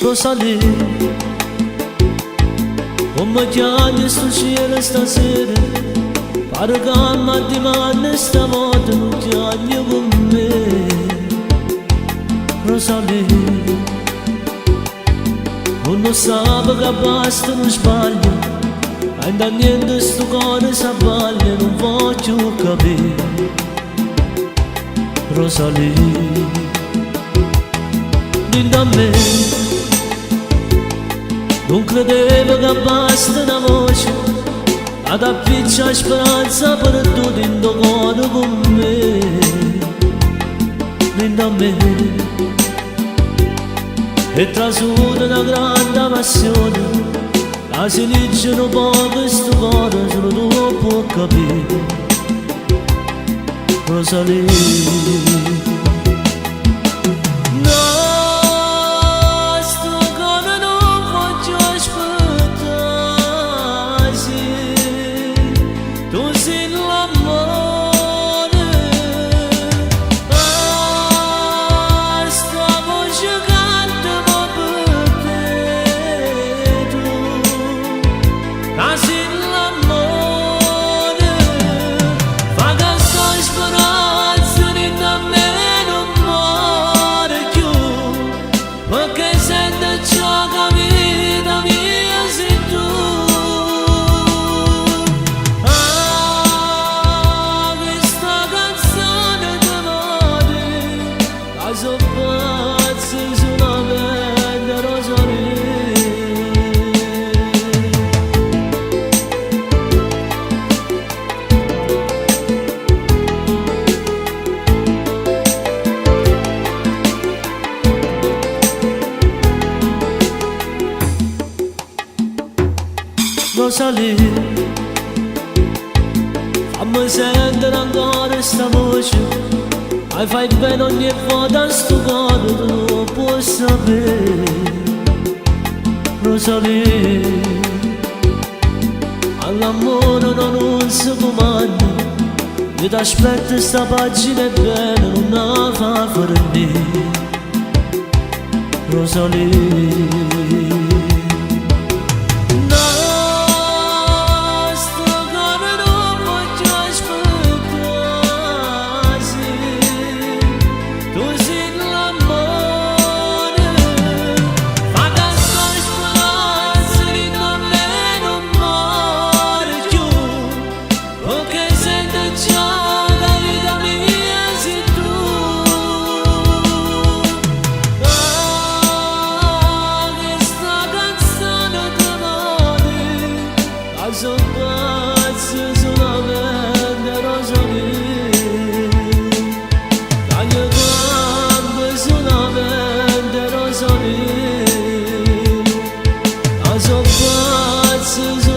Rosalie, come chiami sto cielo stasera? Pare che a di mano stavolta non chiami con me. Rosalie, non sa che basta non sbaglia, ainda niente sto cuore s'abbaglia, non voglio capire. Rosalie, dimmi da me, non credevo che basta una voce ad appicciare speranza per tu dentro cuore con me. Dimmi da me, e trasuda una grande passione, la si legge un po' questo cuore, solo tu puoi capire. Rosalie, Rosalie, fammi sentire ancora sta voce, mi fai bene ogni volta sto cuore, tu non puoi sapere. Rosalie, all'amore non si comanda, io ti aspetto sta pagina bene, non la fa finire. Rosalie, so pazzo solamente Rosalie, taglio gambe solamente Rosalie, so pazzo